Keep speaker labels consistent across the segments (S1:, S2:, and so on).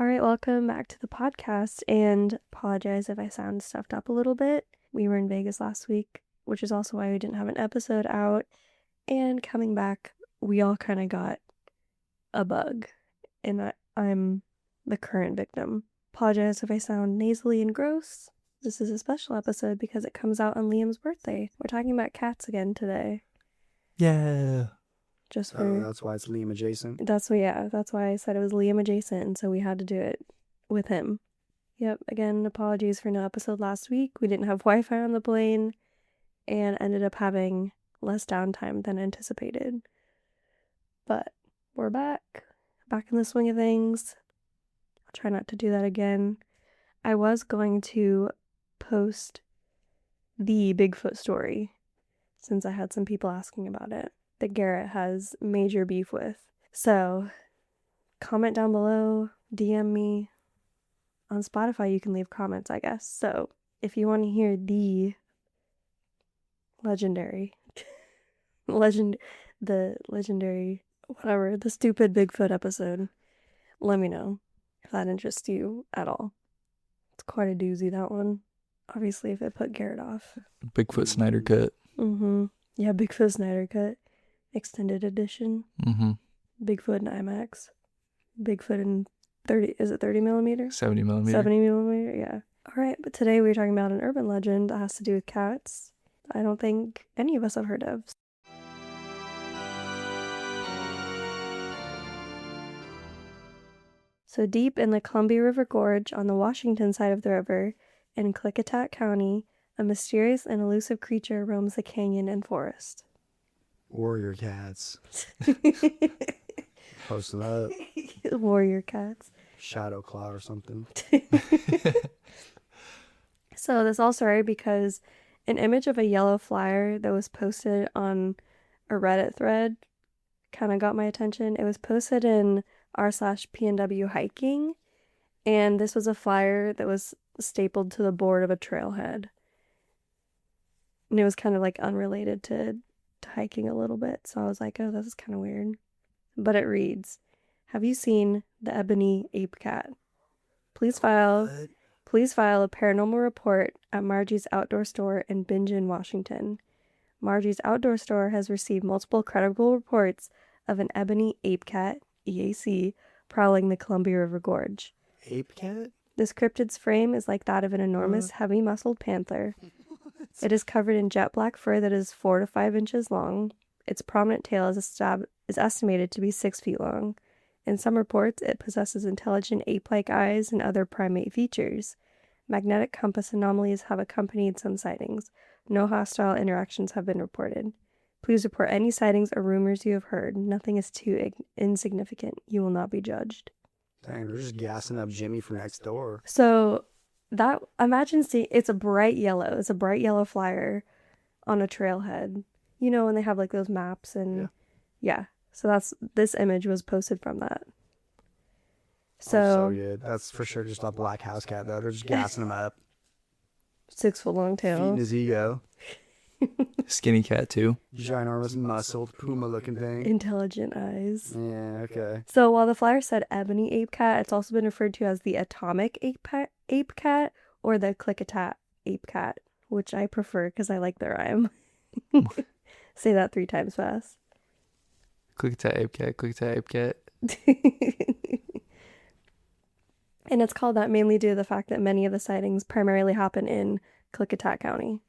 S1: All right, welcome back to the podcast, and apologize if I sound stuffed up a little bit. We were in Vegas last week, which is also why we didn't have an episode out, and coming back, we all kind of got a bug, and I'm the current victim. Apologize if I sound nasally and gross. This is a special episode because it comes out on Liam's birthday. We're talking about cats again today.
S2: Yeah.
S1: Just for...
S3: that's why it's Liam adjacent.
S1: That's why I said it was Liam adjacent, and so we had to do it with him. Yep, again, apologies for no episode last week. We didn't have Wi-Fi on the plane and ended up having less downtime than anticipated. But we're back in the swing of things. I'll try not to do that again. I was going to post the Bigfoot story, since I had some people asking about it, that Garrett has major beef with. So, comment down below, DM me. On Spotify, you can leave comments, I guess. So, if you want to hear the legendary, the stupid Bigfoot episode, let me know if that interests you at all. It's quite a doozy, that one. Obviously, if it put Garrett off.
S2: Bigfoot Snyder Cut.
S1: Yeah, Bigfoot Snyder Cut. Extended edition. Bigfoot in IMAX. Bigfoot in 30, is it 30 millimeter?
S2: 70 millimeter.
S1: 70 millimeter, yeah. Alright, but today we're talking about an urban legend that has to do with cats. I don't think any of us have heard of. So deep in the Columbia River Gorge on the Washington side of the river, in Klickitat County, a mysterious and elusive creature roams the canyon and forest.
S3: Warrior cats. Posting up.
S1: Warrior cats.
S3: Shadow Claw or something.
S1: So this all started because an image of a yellow flyer that was posted on a Reddit thread kind of got my attention. It was posted in r/PNW hiking, and this was a flyer that was stapled to the board of a trailhead. And it was kind of like unrelated to hiking a little bit. So I was like, oh, this is kind of weird. But it reads, have you seen the Ebony Ape Cat? Please file a paranormal report at Margie's Outdoor Store in Bingen, Washington. Margie's Outdoor Store has received multiple credible reports of an Ebony Ape Cat, EAC, prowling the Columbia River Gorge.
S3: Ape Cat?
S1: This cryptid's frame is like that of an enormous, heavy-muscled panther. It is covered in jet black fur that is 4 to 5 inches long. Its prominent tail is estimated to be 6 feet long. In some reports, it possesses intelligent ape-like eyes and other primate features. Magnetic compass anomalies have accompanied some sightings. No hostile interactions have been reported. Please report any sightings or rumors you have heard. Nothing is too insignificant. You will not be judged.
S3: Dang, they're just gassing up Jimmy from next door.
S1: So, imagine seeing, it's a bright yellow flyer on a trailhead. You know, when they have like those maps and yeah. So this image was posted from that.
S3: So good. That's for sure just a black house cat though. They're just gassing him up.
S1: 6 foot long tail.
S3: Feeding his ego.
S2: Skinny cat too.
S3: Ginormous muscled puma looking thing.
S1: Intelligent eyes.
S3: Yeah, okay.
S1: So while the flyer said Ebony Ape Cat, it's also been referred to as the Atomic Ape Cat or the Klickitat Ape Cat, which I prefer because I like the rhyme. Say that 3 times fast.
S2: Klickitat Ape Cat, Klickitat Ape Cat.
S1: And it's called that mainly due to the fact that many of the sightings primarily happen in Klickitat County,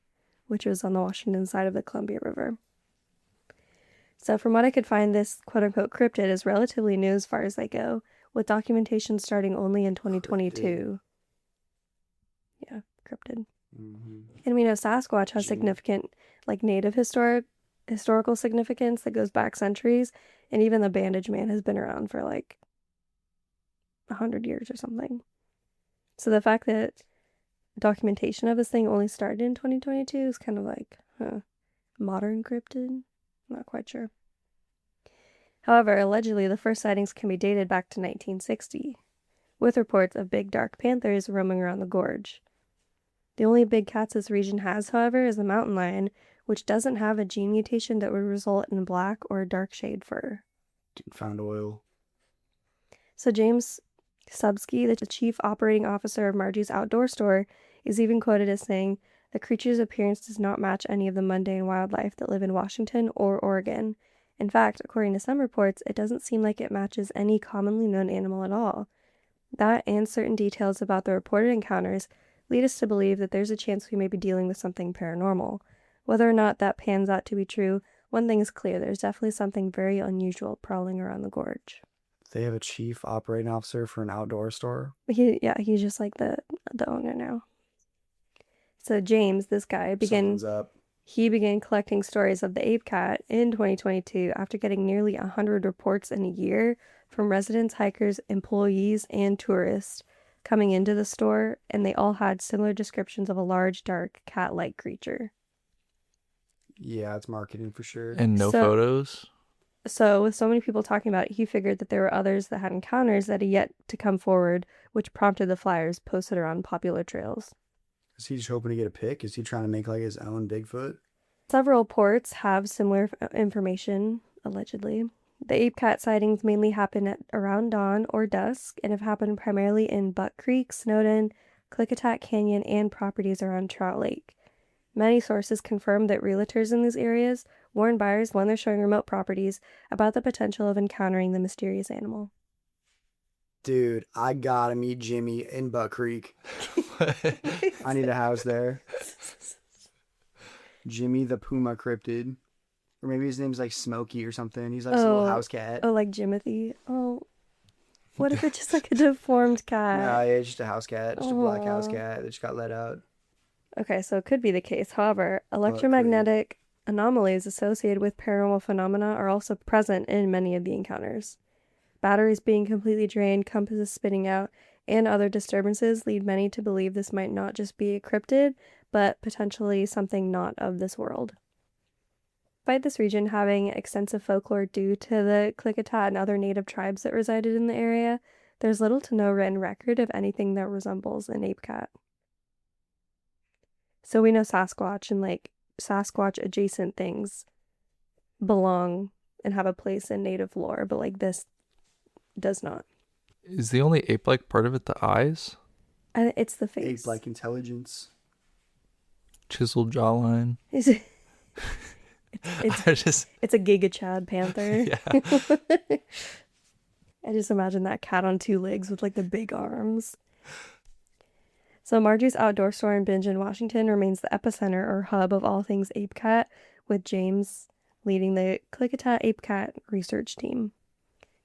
S1: which is on the Washington side of the Columbia River. So from what I could find, this quote-unquote cryptid is relatively new as far as they go, with documentation starting only in 2022. Yeah, cryptid. And we know Sasquatch has significant, like, native historical significance that goes back centuries, and even the Bandage Man has been around for, like, 100 years or something. So the fact that documentation of this thing only started in 2022 is kind of like, modern cryptid? Not quite sure. However, allegedly, the first sightings can be dated back to 1960, with reports of big dark panthers roaming around the gorge. The only big cats this region has, however, is the mountain lion, which doesn't have a gene mutation that would result in black or dark shade fur.
S3: Found oil.
S1: So James Subsky, the chief operating officer of Margie's outdoor store, is even quoted as saying, "The creature's appearance does not match any of the mundane wildlife that live in Washington or Oregon. In fact, according to some reports, it doesn't seem like it matches any commonly known animal at all. That and certain details about the reported encounters lead us to believe that there's a chance we may be dealing with something paranormal. Whether or not that pans out to be true, one thing is clear, there's definitely something very unusual prowling around the gorge."
S3: They have a chief operating officer for an outdoor store.
S1: He's just like the owner now. So James, this guy,
S3: Someone's up.
S1: he began collecting stories of the ape cat in 2022 after getting nearly 100 reports in a year from residents, hikers, employees, and tourists coming into the store, and they all had similar descriptions of a large, dark, cat-like creature.
S3: Yeah, it's marketing for sure.
S2: And no
S1: So-
S2: photos?
S1: So, with so many people talking about it, he figured that there were others that had encounters that had yet to come forward, which prompted the flyers posted around popular trails.
S3: Is he just hoping to get a pic? Is he trying to make like his own Bigfoot?
S1: Several reports have similar information, allegedly. The ape cat sightings mainly happen at around dawn or dusk and have happened primarily in Buck Creek, Snowden, Klickitat Canyon, and properties around Trout Lake. Many sources confirm that realtors in these areas warn buyers when they're showing remote properties about the potential of encountering the mysterious animal.
S3: Dude, I gotta meet Jimmy in Buck Creek. I need a house there. Jimmy the Puma cryptid. Or maybe his name's like Smokey or something. He's like some little house cat.
S1: Oh, like Jimothy. Oh, what if it's just like a deformed cat?
S3: No, yeah, it's just a house cat. Just a black house
S1: Aw.
S3: cat that just got let out.
S1: Okay, so it could be the case. However, electromagnetic anomalies associated with paranormal phenomena are also present in many of the encounters. Batteries being completely drained, compasses spinning out, and other disturbances lead many to believe this might not just be a cryptid, but potentially something not of this world. Despite this region having extensive folklore due to the Klickitat and other native tribes that resided in the area, there's little to no written record of anything that resembles an ape cat. So we know Sasquatch and like Sasquatch adjacent things belong and have a place in native lore, but like this does not.
S2: Is the only ape-like part of it the eyes?
S1: It's the face.
S3: Ape-like intelligence.
S2: Chiseled jawline?
S1: It's
S2: I just...
S1: it's a Giga Chad panther.
S2: Yeah.
S1: I just imagine that cat on two legs with like the big arms. So Margie's outdoor store in Bingen, Washington remains the epicenter or hub of all things ape cat, with James leading the Klickitat Ape Cat research team.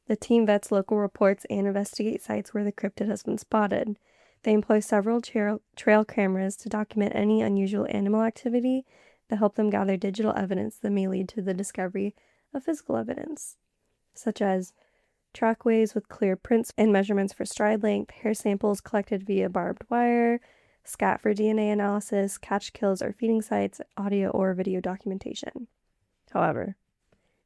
S1: The team vets local reports and investigates sites where the cryptid has been spotted. They employ several trail cameras to document any unusual animal activity that help them gather digital evidence that may lead to the discovery of physical evidence, such as trackways with clear prints and measurements for stride length, hair samples collected via barbed wire, scat for DNA analysis, catch kills or feeding sites, audio or video documentation. However,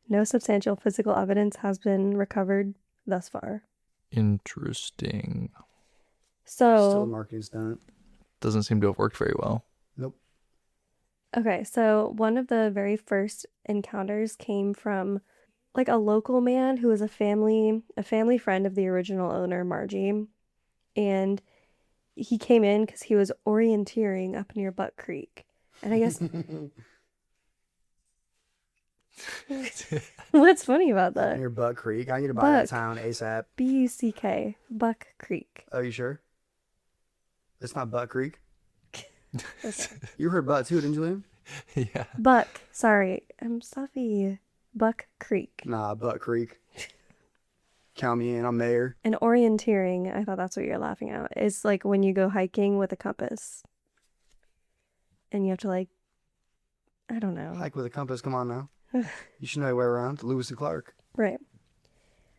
S1: no substantial physical evidence has been recovered thus far.
S2: Interesting.
S3: Still a
S1: So,
S3: marketing stunt.
S2: Doesn't seem to have worked very well.
S3: Nope.
S1: okay, so one of the very first encounters came from like a local man who was a family friend of the original owner, Margie, and he came in because he was orienteering up near Buck Creek, and I guess what's funny about that?
S3: Near Buck Creek. I need to buy that
S1: Buck.
S3: town ASAP.
S1: Buck, Buck Creek.
S3: Oh, you sure? It's not Buck Creek? You heard Butt too, didn't you, Liam?
S2: Yeah.
S1: Buck, sorry, I'm stuffy. Buck Creek.
S3: Nah, Buck Creek. Count me in. I'm mayor.
S1: And orienteering, I thought that's what you're laughing at. It's like when you go hiking with a compass. And you have to like, I don't know.
S3: Hike with a compass. Come on now. You should know your way around. Lewis and Clark.
S1: Right.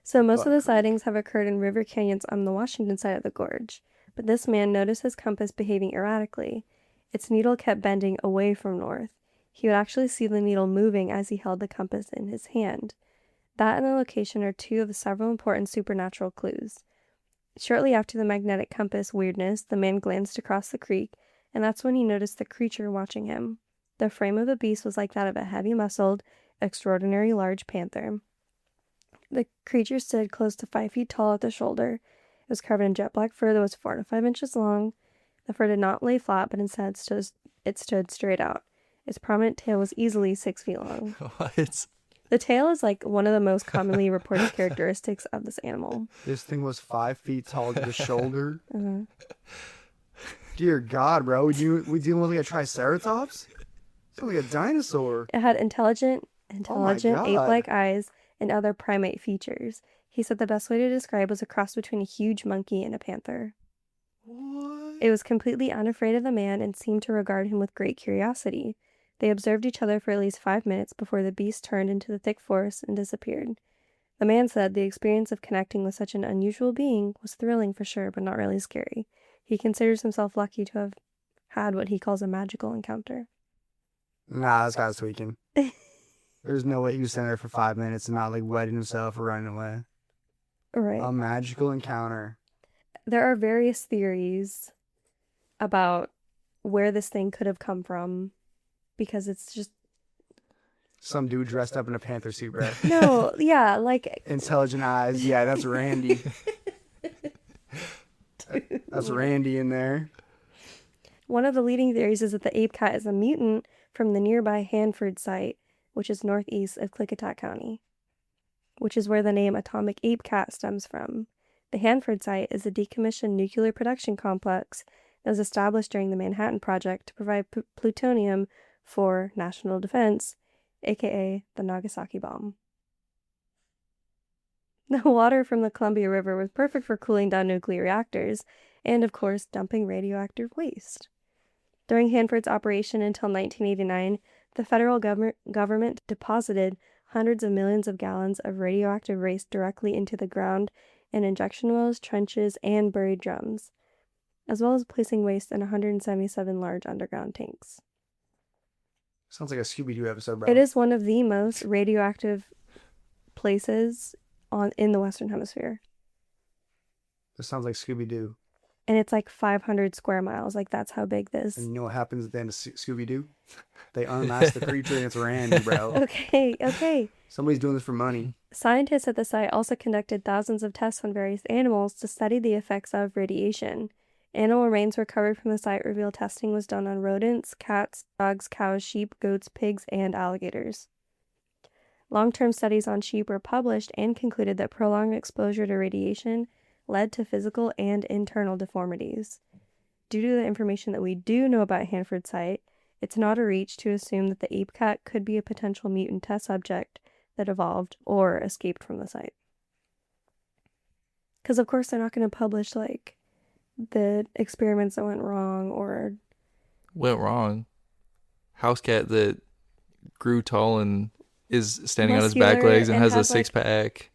S1: So most of
S3: Buck
S1: the
S3: Creek.
S1: sightings have occurred in river canyons on the Washington side of the gorge. But this man noticed his compass behaving erratically. Its needle kept bending away from north. He would actually see the needle moving as he held the compass in his hand. That and the location are two of the several important supernatural clues. Shortly after the magnetic compass weirdness, the man glanced across the creek, and that's when he noticed the creature watching him. The frame of the beast was like that of a heavy-muscled, extraordinary large panther. The creature stood close to 5 feet tall at the shoulder. was covered in jet black fur that was 4 to 5 inches long. The fur did not lay flat, but instead it stood straight out. Its prominent tail was easily 6 feet long.
S2: What?
S1: The tail is like one of the most commonly reported characteristics of this animal.
S3: This thing was 5 feet tall to the shoulder.
S1: Uh-huh.
S3: Dear God, bro. We dealing with like a triceratops? It's like a dinosaur.
S1: It had intelligent
S3: God.
S1: ape-like eyes and other primate features. He said the best way to describe was a cross between a huge monkey and a panther.
S3: What?
S1: It was completely unafraid of the man and seemed to regard him with great curiosity. They observed each other for at least 5 minutes before the beast turned into the thick forest and disappeared. The man said the experience of connecting with such an unusual being was thrilling for sure, but not really scary. He considers himself lucky to have had what he calls a magical encounter.
S3: Nah, this guy's tweaking. There's no way he was sitting there for 5 minutes and not like wetting himself or running away.
S1: Right.
S3: A magical encounter.
S1: There are various theories about where this thing could have come from, because it's just...
S3: Some dude dressed up in a panther suit, bro.
S1: No, yeah, like...
S3: Intelligent eyes. Yeah, that's Randy. That's Randy in there.
S1: One of the leading theories is that the ape cat is a mutant from the nearby Hanford site, which is northeast of Klickitat County, which is where the name Atomic Ape Cat stems from. The Hanford site is a decommissioned nuclear production complex that was established during the Manhattan Project to provide plutonium for national defense, aka the Nagasaki bomb. The water from the Columbia River was perfect for cooling down nuclear reactors and, of course, dumping radioactive waste. During Hanford's operation until 1989, the federal government deposited hundreds of millions of gallons of radioactive waste directly into the ground in injection wells, trenches, and buried drums, as well as placing waste in 177 large underground tanks.
S3: Sounds like a Scooby-Doo episode, bro.
S1: It is one of the most radioactive places in the Western Hemisphere.
S3: This sounds like Scooby-Doo.
S1: And it's like 500 square miles. Like, that's how big this...
S3: And you know what happens at the end of Scooby-Doo? They unmask the creature and it's Randy, bro.
S1: Okay.
S3: Somebody's doing this for money.
S1: Scientists at the site also conducted thousands of tests on various animals to study the effects of radiation. Animal remains recovered from the site reveal testing was done on rodents, cats, dogs, cows, sheep, goats, pigs, and alligators. Long-term studies on sheep were published and concluded that prolonged exposure to radiation led to physical and internal deformities. Due to the information that we do know about Hanford site, it's not a reach to assume that the ape cat could be a potential mutant test subject that evolved or escaped from the site. Because, of course, they're not going to publish, like, the experiments that went wrong or...
S2: Went wrong? House cat that grew tall and is standing on his back
S1: muscular
S2: legs and has a
S1: like,
S2: six-pack.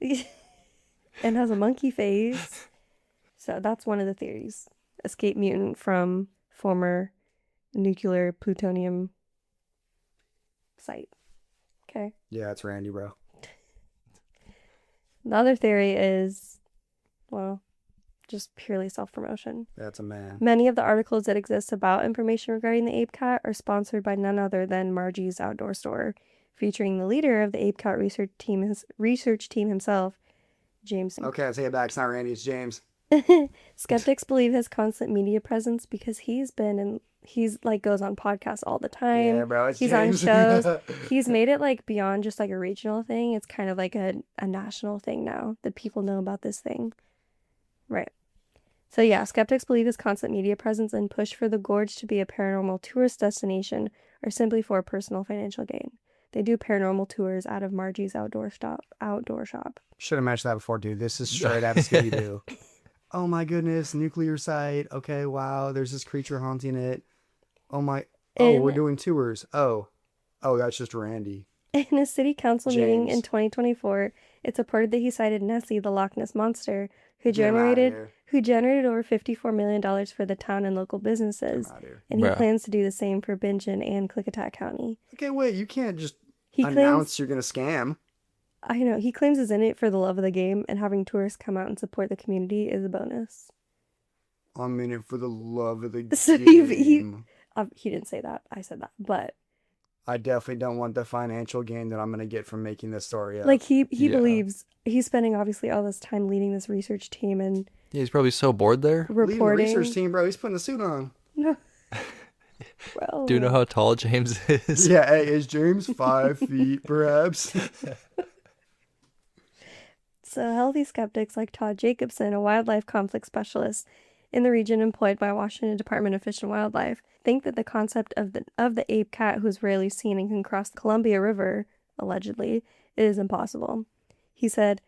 S1: and has a monkey face. So that's one of the theories. Escape mutant from former nuclear plutonium site. Okay.
S3: Yeah, it's Randy, bro.
S1: The other theory is, well, just purely self-promotion.
S3: That's a man.
S1: Many of the articles that exist about information regarding the ape cat are sponsored by none other than Margie's Outdoor Store, featuring the leader of the ape cat research team himself, James.
S3: Okay, I take it back. It's not Randy, it's James.
S1: Skeptics believe his constant media presence because he's like goes on podcasts all the time.
S3: Yeah, bro, it's
S1: he's
S3: James.
S1: on shows. He's made it like beyond just like a regional thing. It's kind of like a national thing now that people know about this thing. Right. So yeah, skeptics believe his constant media presence and push for the gorge to be a paranormal tourist destination are simply for personal financial gain. They do paranormal tours out of Margie's outdoor shop.
S3: Should have mentioned that before, dude. This is straight out of Scooby-Doo. Oh my goodness, nuclear site. Okay, wow, there's this creature haunting it. We're doing tours. Oh, that's just Randy.
S1: In a city council meeting in
S3: James.
S1: 2024, it's reported that he cited Nessie, the Loch Ness Monster, who
S3: Get him outta
S1: generated
S3: here.
S1: over $54 million for the town and local businesses.
S3: Get him outta here.
S1: And he
S2: Bruh.
S1: plans to do the same for Bingen and Klickitat County.
S3: Okay, wait, you can't just
S1: He
S3: announce you're going to scam.
S1: I know, he claims he's in it for the love of the game, and having tourists come out and support the community is a bonus.
S3: I'm in it for the love of the
S1: So
S3: game.
S1: he didn't say that. I said that. But
S3: I definitely don't want the financial gain that I'm going to get from making this story up.
S1: like he
S2: Yeah.
S1: believes he's spending obviously all this time leading this research team, and
S2: Yeah, he's probably so bored there.
S3: Leading the
S1: reporting.
S3: research team, bro. He's putting a suit on.
S1: No. Bro.
S2: Do you know how tall James is?
S3: Yeah, hey, is James 5 feet, perhaps?
S1: So healthy skeptics like Todd Jacobson, a wildlife conflict specialist in the region employed by Washington Department of Fish and Wildlife, think that the concept of the ape cat who is rarely seen and can cross the Columbia River, allegedly, is impossible. He said,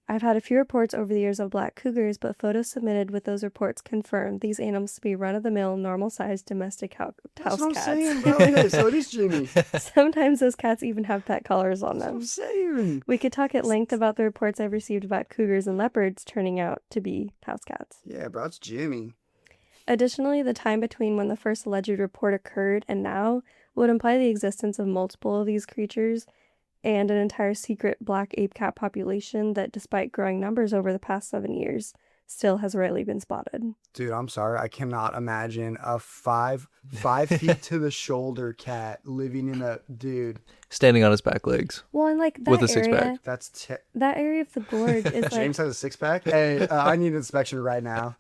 S1: I've had a few reports over the years of black cougars, but photos submitted with those reports confirm these animals to be run-of-the-mill, normal-sized domestic house
S3: That's what I'm
S1: cats.
S3: saying, bro. Yeah, so it is Jimmy.
S1: Sometimes those cats even have pet collars on
S3: That's what
S1: them.
S3: I'm saying.
S1: We could talk at length about the reports I've received about cougars and leopards turning out to be house cats.
S3: Yeah, bro, it's Jimmy.
S1: Additionally, the time between when the first alleged report occurred and now would imply the existence of multiple of these creatures and an entire secret black ape cat population that, despite growing numbers over the past 7 years, still has rarely been spotted.
S3: Dude, I'm sorry. I cannot imagine a 5 feet to the shoulder cat living in a dude.
S2: Standing on his back legs.
S1: Well, and like that
S2: With a
S1: area,
S2: six-pack.
S3: That's
S1: that area of the gorge is like
S3: James has a 6-pack. Hey, I need an inspection right now.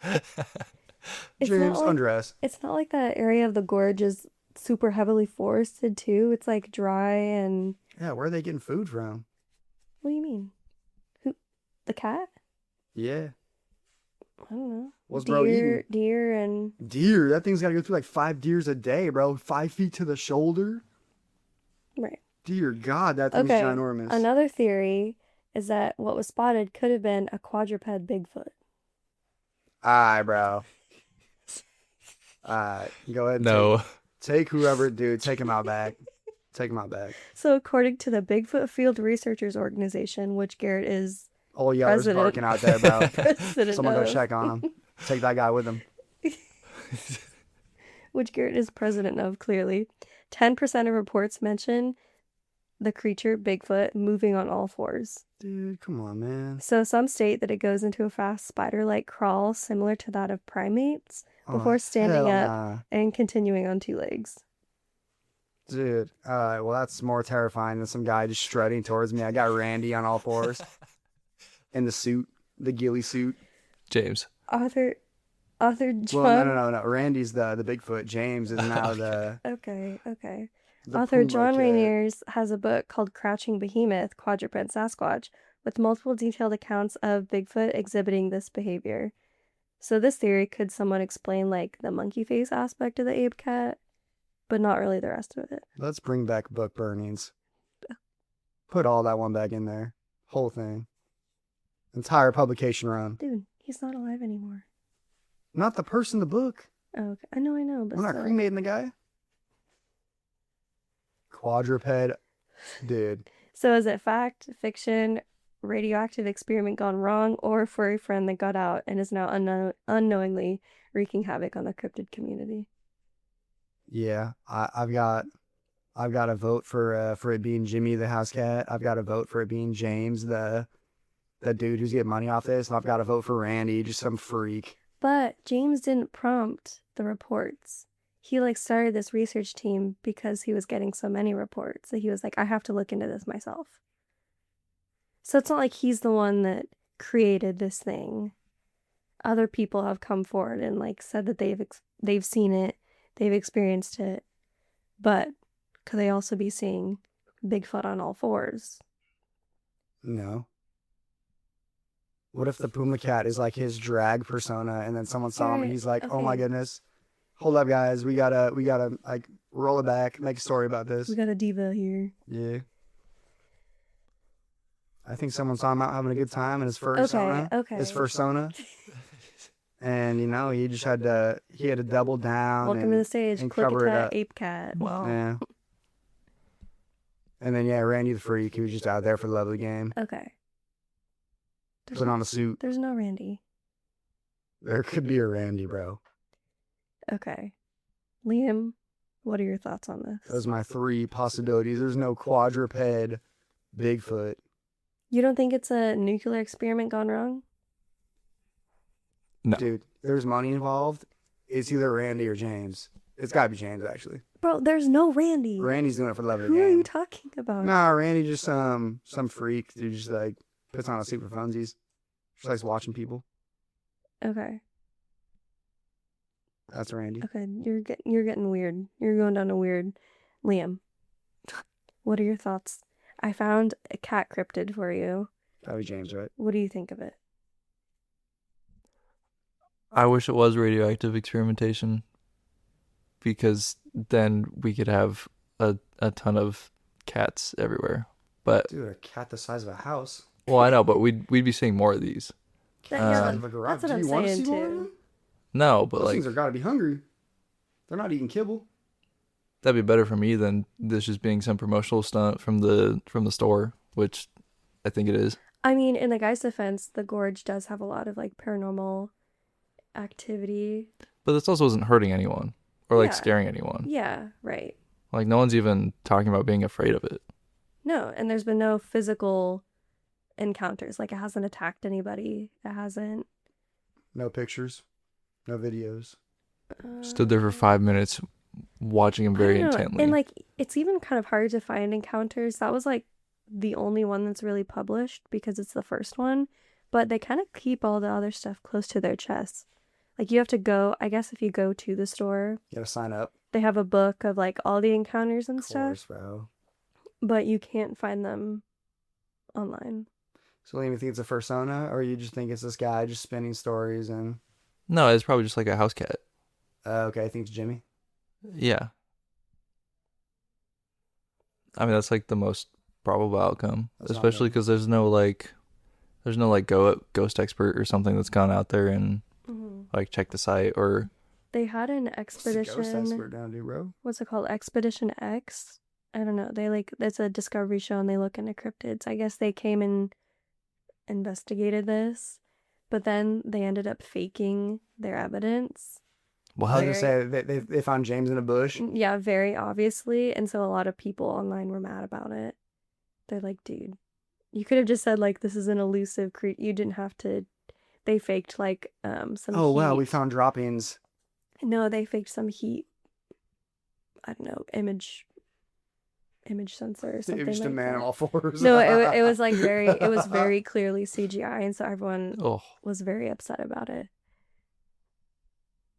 S1: It's
S3: James,
S1: not like-
S3: undress.
S1: it's not like that area of the gorge is super heavily forested too. It's like dry and
S3: Yeah, where are they getting food from?
S1: what do you mean? Who? The cat?
S3: Yeah,
S1: I don't know.
S3: what's bro eating?
S1: Deer and
S3: Deer. That thing's got to go through like 5 deers a day, bro. 5 feet to the shoulder.
S1: right.
S3: Dear God, that thing's
S1: Okay.
S3: ginormous.
S1: Another theory is that what was spotted could have been a quadruped Bigfoot.
S3: Alright, bro. Go ahead. And
S2: No.
S3: Take whoever, dude. Take him out back. Take him out back.
S1: So, according to the Bigfoot Field Researchers Organization, which Garrett is
S3: Old Yeller's
S1: President.
S3: barking out there, bro.
S1: president
S3: Someone go
S1: of,
S3: check on him. Take that guy with him.
S1: which Garrett is president of, clearly, 10% of reports mention the creature, Bigfoot, moving on all fours.
S3: Dude, come on, man.
S1: So some state that it goes into a fast spider-like crawl similar to that of primates before standing
S3: hell
S1: up
S3: nah.
S1: and continuing on 2 legs.
S3: Dude, well, that's more terrifying than some guy just strutting towards me. I got Randy on all fours. In the suit, the ghillie suit.
S2: James.
S1: Author John...
S3: Well, no. Randy's the Bigfoot. James is now the
S1: Okay.
S3: the
S1: Author
S3: Puma
S1: John
S3: cat.
S1: Rainiers has a book called Crouching Behemoth, Quadruped Sasquatch, with multiple detailed accounts of Bigfoot exhibiting this behavior. So this theory could somewhat explain, like, the monkey face aspect of the ape cat, but not really the rest of it.
S3: Let's bring back book burnings. Put all that one back in there. Whole thing. Entire publication run.
S1: Dude, he's not alive anymore.
S3: Not the person, the book.
S1: Oh, okay. I know, but
S3: We're not
S1: still.
S3: cremating the guy. Quadruped. Dude.
S1: So is it fact, fiction, radioactive experiment gone wrong, or furry friend that got out and is now unknowingly wreaking havoc on the cryptid community?
S3: Yeah, I've got a vote for it being Jimmy the house cat. I've got a vote for it being James the dude who's getting money off this, and I've got a vote for Randy, just some freak.
S1: But James didn't prompt the reports. He started this research team because he was getting so many reports that he was like, I have to look into this myself. So it's not like he's the one that created this thing. Other people have come forward and said that they've seen it, they've experienced it, but could they also be seeing Bigfoot on all fours?
S3: No. What if the Puma cat is his drag persona, and then someone saw him and he's like, "Oh my
S1: Okay.
S3: goodness, hold up, guys, we gotta roll it back, make a story about this."
S1: We got a diva here.
S3: Yeah. I think someone saw him out having a good time in his fursona.
S1: Okay.
S3: His fursona. And he just had to double down.
S1: Welcome to the stage,
S3: and cover it
S1: Klickitat
S3: up.
S1: Ape Cat.
S2: Wow.
S3: Yeah. And then Randy the freak, who was just out there for the love of the game.
S1: Okay.
S3: Put on a suit.
S1: There's no Randy.
S3: There could be a Randy, bro.
S1: Okay. Liam, what are your thoughts on this?
S3: Those are my 3 possibilities. There's no quadruped Bigfoot.
S1: You don't think it's a nuclear experiment gone wrong?
S2: No.
S3: Dude, there's money involved. It's either Randy or James. It's gotta be James, actually.
S1: Bro, there's no Randy.
S3: Randy's doing it for the love of the
S1: Who
S3: game.
S1: are you talking about?
S3: Nah, Randy just some freak who just puts on a suit for funsies. Just likes watching people.
S1: Okay.
S3: That's Randy.
S1: Okay. You're getting weird. You're going down a weird. Liam, what are your thoughts? I found a cat cryptid for you.
S3: That'd be James, right?
S1: What do you think of it?
S2: I wish it was radioactive experimentation, because then we could have a ton of cats everywhere. But
S3: Dude, a cat the size of a house.
S2: well, I know, but we'd be seeing more of these.
S3: Cat
S1: Yeah,
S3: the
S2: Um,
S3: size of a garage.
S1: that's what
S3: Do
S1: I'm
S3: you want to
S1: saying,
S3: see more of
S1: too.
S3: them?
S2: No, but
S3: Those
S2: like
S3: things are gotta be hungry. They're not eating kibble.
S2: that'd be better for me than this just being some promotional stunt from the store, which I think it is.
S1: I mean, in the guy's defense, the gorge does have a lot of like paranormal activity.
S2: But this also isn't hurting anyone or like
S1: Yeah.
S2: scaring anyone.
S1: Yeah, right.
S2: Like no one's even talking about being afraid of it.
S1: No, and there's been no physical encounters. Like it hasn't attacked anybody. It hasn't.
S3: No pictures. No videos.
S2: Stood there for
S1: Uh,
S2: 5 minutes watching him
S1: I
S2: very
S1: don't know.
S2: intently.
S1: And like it's even kind of hard to find encounters. That was like the only one that's really published because it's the first one. But they kind of keep all the other stuff close to their chests. Like you have to go, I guess if you go to the store,
S3: You gotta sign up.
S1: they have a book of like all the encounters and
S3: Of course,
S1: stuff,
S3: bro.
S1: but you can't find them online.
S3: So, Liam, you think it's a fursona, or you just think it's this guy just spinning stories and...
S2: No, it's probably just like a house cat.
S3: okay, I think it's Jimmy.
S2: Yeah. I mean, that's like the most probable outcome,
S3: That's not
S2: especially
S3: good.
S2: because there's no ghost expert or something that's gone out there and like checked the site or
S1: They had an
S3: What's the ghost
S1: expedition.
S3: expert down, dude, bro?
S1: What's it called? Expedition X. I don't know. They like it's a discovery show and they look into cryptids. I guess they came and investigated this, but then they ended up faking their evidence.
S3: I was
S2: what?
S3: gonna say they found James in a bush.
S1: Yeah, very obviously, and so a lot of people online were mad about it. They're like, dude, you could have just said like this is an elusive creature. You didn't have to. They faked like some.
S3: Oh wow, we
S1: heat.
S3: found droppings.
S1: No, they faked some heat. I don't know, image sensor or something
S3: Just
S1: like
S3: a man
S1: that.
S3: on all fours.
S1: No, it was like it was very clearly CGI, and so everyone
S2: Oh,
S1: was very upset about it.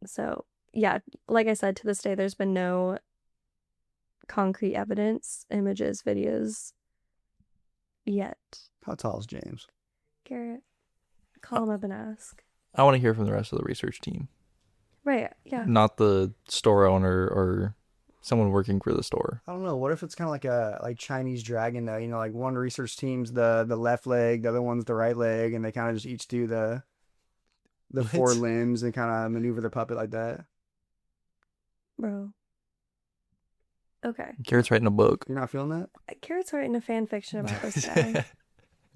S1: So yeah, like I said, to this day, there's been no concrete evidence, images, videos yet.
S3: How tall is James?
S1: Garrett, call him up and ask.
S2: I want to hear from the rest of the research team,
S1: Right, yeah.
S2: not the store owner or someone working for the store.
S3: I don't know. What if it's kind of like a Chinese dragon though? You know, like one research team's the left leg, the other one's the right leg, and they kind of just each do the
S2: What?
S3: four limbs and kind of maneuver the puppet like that.
S1: Bro. Okay.
S2: Garrett's writing a book.
S3: You're not feeling that,
S1: Garrett's writing a fan fiction about this guy.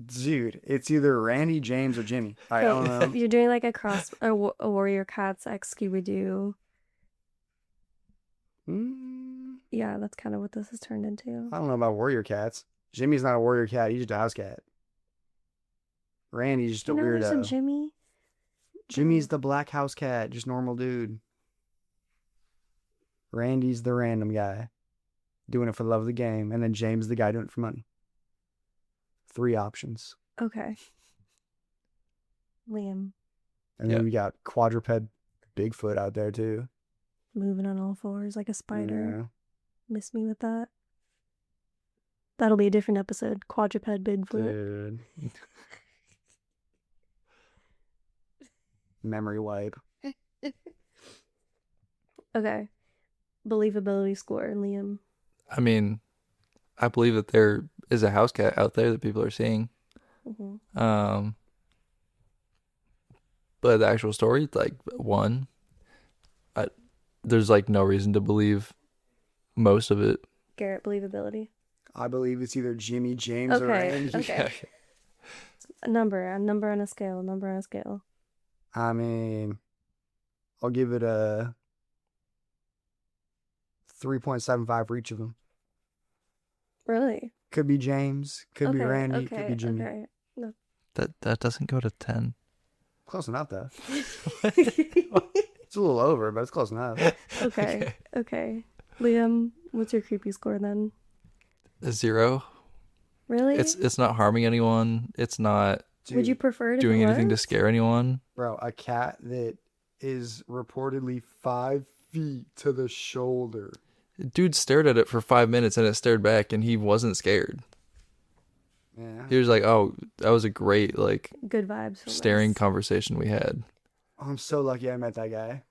S3: dude? It's either Randy, James, or Jimmy. I don't know.
S1: You're doing like a Warrior Cats X Scooby-Doo. Yeah, that's kind of what this has turned into.
S3: I don't know about warrior cats. Jimmy's not a warrior cat. He's just a house cat. Randy's just a
S1: There's a
S3: weirdo.
S1: Jimmy.
S3: Jimmy's the black house cat, just normal dude. Randy's the random guy, doing it for the love of the game, and then James the guy doing it for money. 3 options.
S1: Okay. Liam,
S3: And
S2: Yeah.
S3: then we got quadruped Bigfoot out there too.
S1: moving on all fours like a spider.
S3: Yeah.
S1: Miss me with that. That'll be a different episode. Quadruped Bigfoot.
S3: Dude. Memory wipe.
S1: Okay. Believability score, Liam.
S2: I mean, I believe that there is a house cat out there that people are seeing.
S1: Mm-hmm.
S2: But the actual story, like there's like no reason to believe most of it.
S1: Garrett, believability.
S3: I believe it's either Jimmy, James, or
S1: Okay,
S3: Randy.
S1: okay. A number on a scale.
S3: I mean, I'll give it a 3.75 for each of them.
S1: Really?
S3: Could be James, could be Randy,
S1: okay,
S3: could be Jimmy.
S1: Okay. No.
S2: That doesn't go to 10.
S3: Close enough, though. It's a little over, but it's close enough.
S1: Okay. Liam, what's your creepy score then?
S2: A 0.
S1: Really?
S2: It's not harming anyone. It's not
S1: Would you prefer it
S2: doing
S1: if it
S2: anything to
S1: was?
S2: scare anyone?
S3: Bro, a cat that is reportedly 5 feet to the shoulder.
S2: Dude stared at it for 5 minutes and it stared back and he wasn't scared.
S3: Yeah.
S2: He was like, "Oh, that was a great like
S1: Good vibes from
S2: staring
S1: us.
S2: conversation we had."
S3: I'm so lucky I met that guy.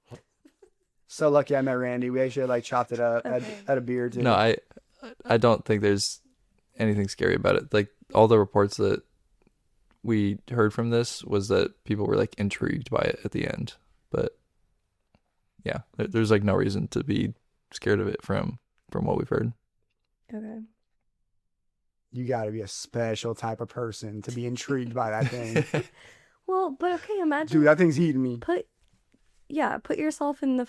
S3: So lucky I met Randy. We actually like chopped it up,
S1: Okay.
S3: had a beer too.
S2: No, I don't think there's anything scary about it. Like all the reports that we heard from this was that people were like intrigued by it at the end. But yeah, there's like no reason to be scared of it from what we've heard.
S1: Okay.
S3: You got to be a special type of person to be intrigued by that thing.
S1: Well, but okay, imagine.
S3: Dude, that thing's eating me.
S1: Put yourself in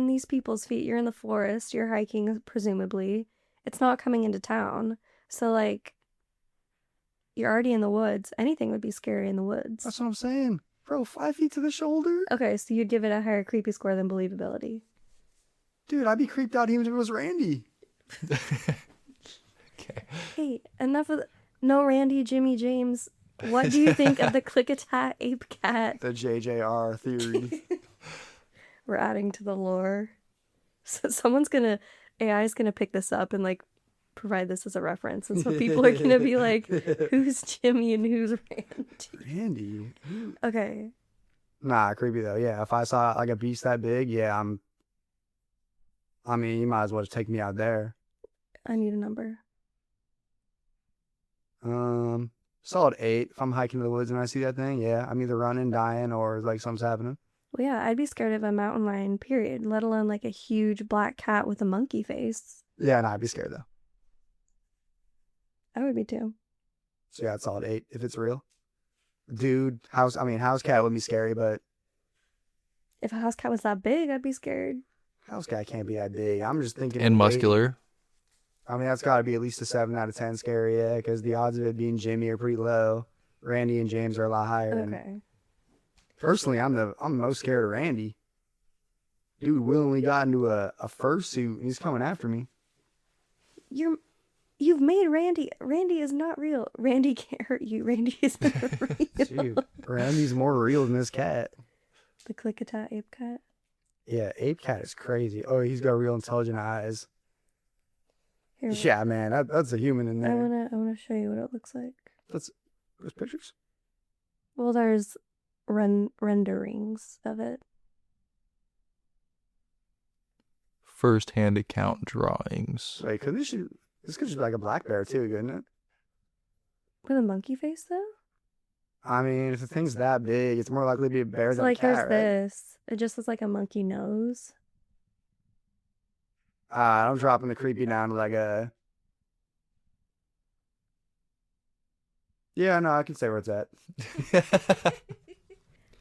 S1: these people's feet. You're in the forest. You're hiking, presumably. It's not coming into town, so like, you're already in the woods. Anything would be scary in the woods.
S3: That's what I'm saying. Bro, 5 feet to the shoulder?
S1: Okay, so you'd give it a higher creepy score than believability.
S3: Dude, I'd be creeped out even if it was Randy.
S2: Okay.
S1: Hey, enough of no Randy, Jimmy, James. What do you think of the Klickitat Ape Cat?
S3: The JJR theory.
S1: We're adding to the lore. So AI is gonna pick this up and like provide this as a reference, and so people are gonna be like, "Who's Jimmy and who's Randy?"
S3: Randy?
S1: Okay.
S3: Nah, creepy though. Yeah, if I saw like a beast that big, yeah, I mean, you might as well just take me out there.
S1: I need a number.
S3: Solid 8. If I'm hiking in the woods and I see that thing, yeah, I'm either running, dying, or like something's happening.
S1: Well, yeah, I'd be scared of a mountain lion, period, let alone like a huge black cat with a monkey face.
S3: Yeah, nah, I'd be scared though.
S1: I would be too.
S3: So yeah, it's solid 8 if it's real. Dude, house cat would be scary, but
S1: If a house cat was that big, I'd be scared.
S3: house cat can't be that big. I'm just thinking.
S2: And
S3: weight.
S2: muscular.
S3: I mean, that's got to be at least a 7 out of 10 scary, yeah, because the odds of it being Jimmy are pretty low. Randy and James are a lot higher.
S1: Okay.
S3: And personally, I'm most scared of Randy. Dude willingly got into a fursuit and he's coming after me.
S1: You've made Randy. Randy is not real. Randy can't hurt you. Randy is not real.
S3: Dude, Randy's more real than this cat.
S1: The Klickitat Ape Cat.
S3: Yeah, Ape Cat is crazy. Oh, he's got real intelligent eyes.
S1: Here,
S3: Yeah, man, that's a human in
S1: I
S3: there.
S1: wanna show you what it looks like.
S3: There's pictures?
S1: Well, there's renderings of it.
S2: First-hand account drawings.
S3: Wait, this could just be like a black bear too, couldn't it?
S1: With a monkey face, though?
S3: I mean, if the thing's that big, it's more likely to be a bear
S1: So,
S3: than
S1: like,
S3: a cat,
S1: here's
S3: right?
S1: this. It just looks like a monkey nose.
S3: I'm dropping the creepy down to like a... Yeah, no, I can say where it's at.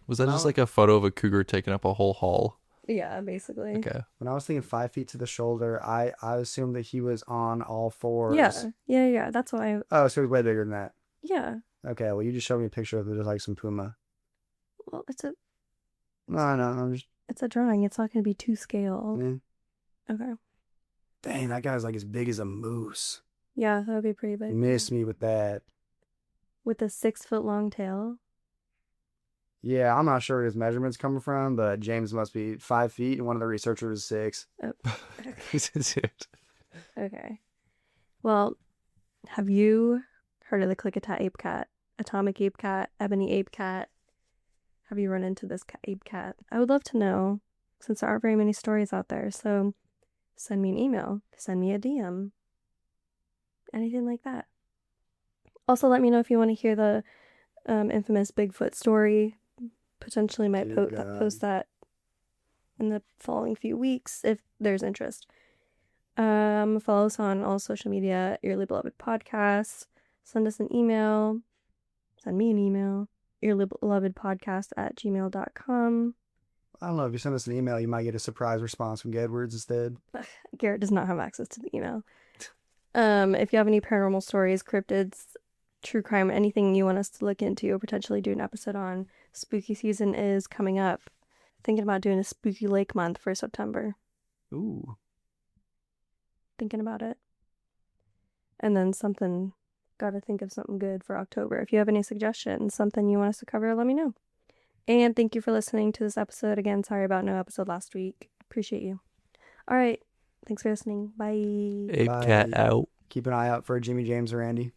S2: Was that just
S3: No.
S2: like a photo of a cougar taking up a whole hall?
S1: Yeah, basically.
S2: Okay.
S3: When I was thinking 5 feet to the shoulder, I assumed that he was on all fours.
S1: Yeah. That's why.
S3: Oh, so he's way bigger than that.
S1: Yeah.
S3: Okay, well, you just showed me a picture of it, just like some puma.
S1: Well,
S3: No, I'm just...
S1: it's a drawing. It's not going to be to scale.
S3: eh.
S1: Okay.
S3: Dang, that guy's like as big as a moose.
S1: Yeah, that would be pretty big.
S3: Miss me with that.
S1: With a 6-foot long tail.
S3: Yeah, I'm not sure where his measurements coming from, but James must be 5 feet, and one of the researchers is 6.
S1: Oh,
S2: Dude.
S1: okay. Well, have you heard of the Klickitat Ape Cat, Atomic Ape Cat, Ebony Ape Cat? Have you run into this ape cat? I would love to know, since there aren't very many stories out there. So send me an email, send me a DM, anything like that. Also, let me know if you want to hear the infamous Bigfoot story. Potentially might
S3: Dear God.
S1: post that in the following few weeks if there's interest. Follow us on all social media, Eerily Beloved Podcast. Send us an email. Send me an email, eerilybelovedpodcast@gmail.com.
S3: I don't know, if you send us an email, you might get a surprise response from Gedwards instead.
S1: Garrett does not have access to the email. If you have any paranormal stories, cryptids, true crime, anything you want us to look into or potentially do an episode on, spooky season is coming up. Thinking about doing a spooky lake month for September.
S3: Ooh.
S1: Thinking about it. And then something Gotta think of something good for October. If you have any suggestions, something you want us to cover, let me know. And thank you for listening to this episode. Again, sorry about no episode last week. Appreciate you. All right. Thanks for listening. Bye.
S2: Ape Cat out.
S3: Keep an eye out for Jimmy James or Andy.